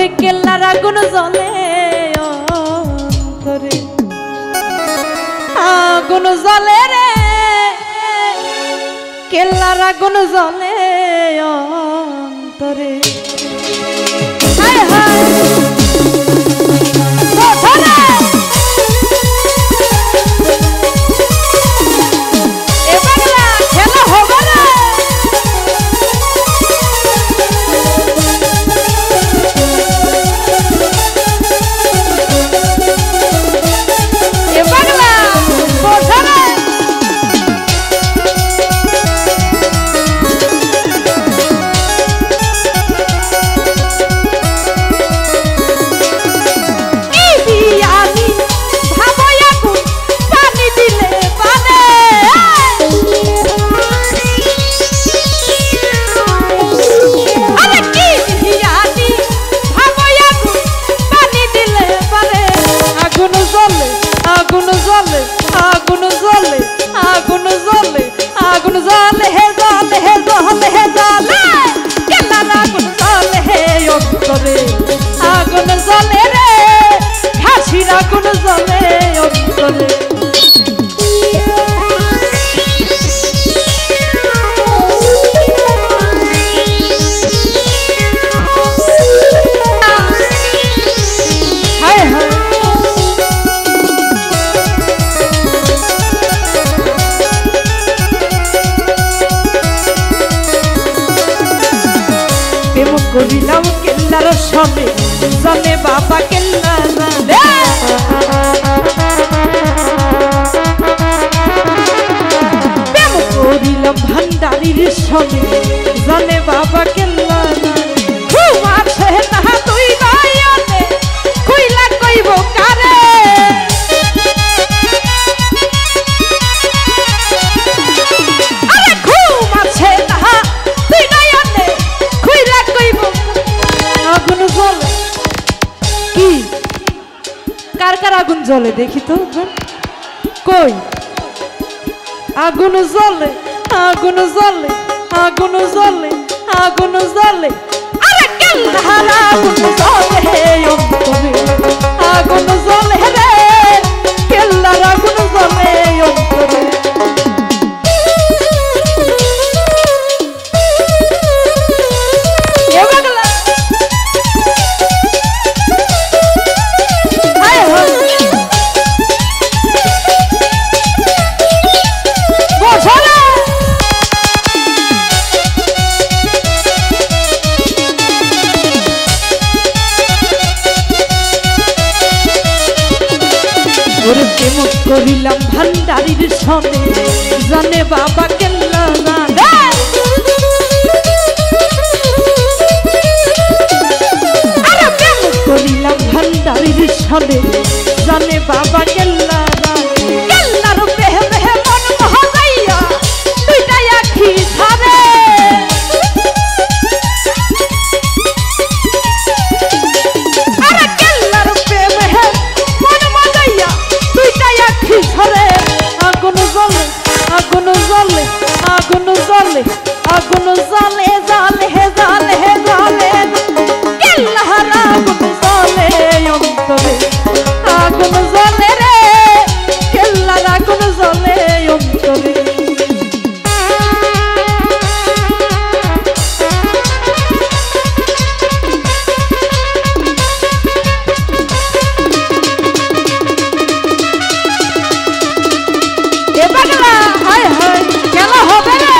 ওরে কেল্লার আগুন জ্বলে অন্তরে, আগুন জ্বলে রে, কেল্লার আগুন জ্বলে অন্তরে। হায় হায় আগুন জ্বলে রে, ঘাসির আগুন জ্বলে অন্তরে। হায় হায় প্রেম করিলাম কেল্লার সনে, জানে বাবা কেল্লা জানে। প্রেম করিলাম ভান্ডারির সনে, জানে বাবা কেল্লা জানে। ঘুম আছে না তুই নয়নে, কইলা কইব কারে। আরে ঘুম আছে না তুই নয়নে, কইলা কইব। আগুন জ্বলে কি, কার কার আগুন জ্বলে দেখি তো কই। আগুন জ্বলে, আগুন জ্বলে, আগুন জ্বলে, আগুন জ্বলে। আরে কেল্লার আগুন জ্বলে অন্তরে, আগুন জ্বলে রে, কেল্লার আগুন জ্বলে অন্তরে। ওরে প্রেম করিলাম ভান্ডারির সনে, জানে বাবা কেল্লা জানে। আরে প্রেম করিলাম ভান্ডারির সনে, জানে বাবা কেল্লা জানে। কেল্লার প্রেমে মন মহাজাইয়া দুইটাই আখি ঝরে। আরে কেল্লার প্রেমে মন মহাজাইয়া দুইটাই আখি ঝরে। আগুন জ্বলে, আগুন জ্বলে, আগুন জ্বলে, আগুন জ্বলে, জ্বলে জ্বলে জ্বলে। কেল্লার আগুন জ্বলে অন্তরে, আগুন জ্বলে রে, কেল্লার আগুন জ্বলে অন্তরে। হায় হায় খেলা হবে রে।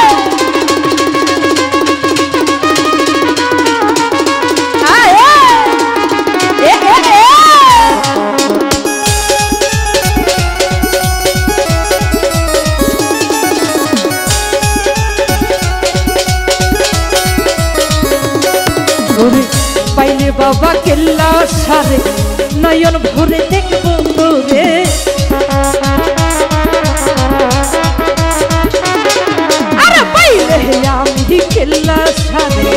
পাইলে বাবা কেল্লা সারে, নয়ন ভরে দেখবো তোরে। আরে পাইলে আমি কেল্লা সারে,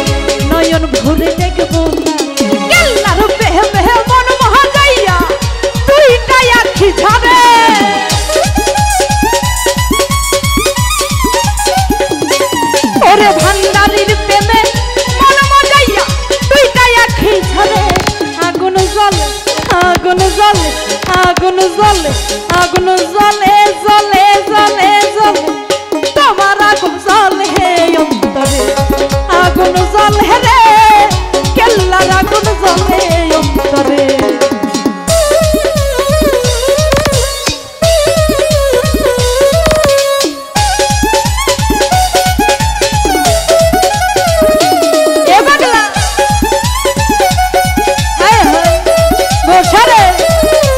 নয়ন ভরে দেখবো। কেল্লার প্রেমে মন মহাজাইয়া দুইটাই আখি ঝরে। ওরে ভান্ডারির প্রেমে মন মজাইয়া দুইটাই আখি ঝরে। জ্বলে আগুন জ্বলে জ্বলে জ্বলে জ্বলে তোমার আগুন জ্বলে অন্তরে আগুন জ্বলে রে কেল্লার আগুন জ্বলে অন্তরে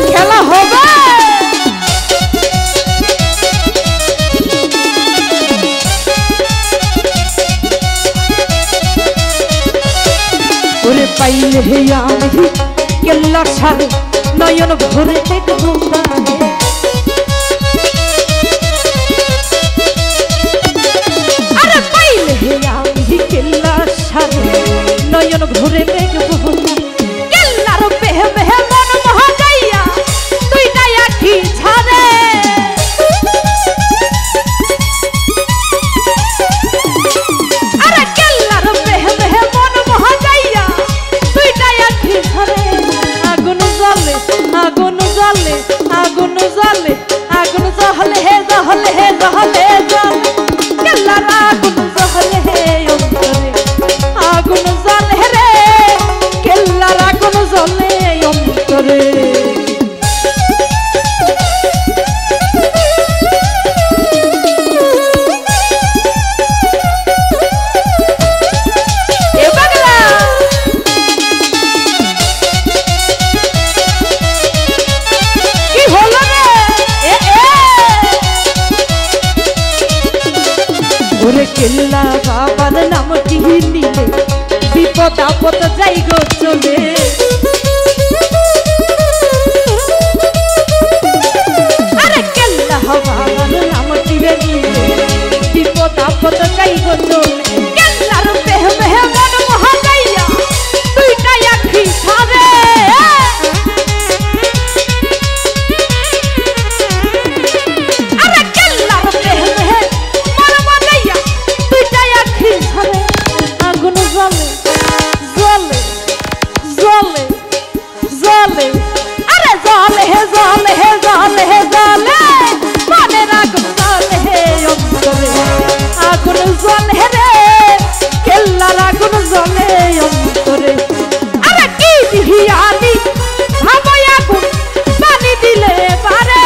খেলা হবে ওরে পাইলে আমি কেল্লার সারে নয়ন ভরে দেখবো আরে পাইলে আমি কেল্লার সারে নয়ন ভরে দেখবো কেল্লার বেহে বেহে মন মহা যাইয়া দুইটা আখি ছাড়ে আরে কেল্লার বেহে বেহে মন মহা যাইয়া দুইটা আখি ছাড়ে আগুন জ্বলে আগুন জ্বলে আগুন জ্বলে আগুন জ্বলে হে জ্বলে হে জ্বলে জ্বলে কেল্লার আগুন জ্বলে হে অন্তরে আগুন জ্বলে রে কেল্লার আগুন জ্বলে অন্তরে ওরে কেল্লা বাবার নাম কি নিলে বিপদ আপদ যাই গো চলে আরে কেল্লা বাবার নাম কি নিলে বিপদ আপদ যাই গো চলে কেল্লার বেহে বেহে মন মহা যাইয়া দুইটা আখি ছাড়ে আরে কেল্লার বেহে বেহে আগুন জ্বলে জ্বলে জ্বলে জ্বলে আরে জ্বলে হে জ্বলে হে জ্বলে হে জ্বলে মনের আগুন জ্বলে হে অন্তরে আগুন জ্বলে রে কেল্লার আগুন জ্বলে অন্তরে আরে কি দিহিয়ানি ভাবো আগুন পানি দিলে পারে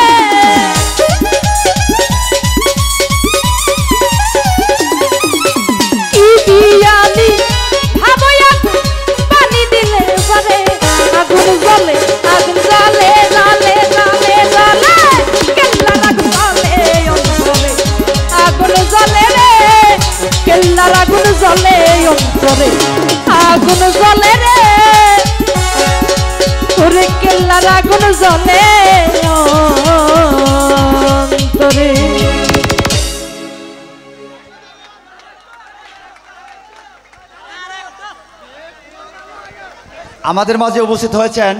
কেল্লার আগুন জ্বলে অন্তরে আগুন জ্বলে রে ওরে কেল্লার আগুন জ্বলে অন্তরে আমাদের মাঝে উপস্থিত হয়েছেন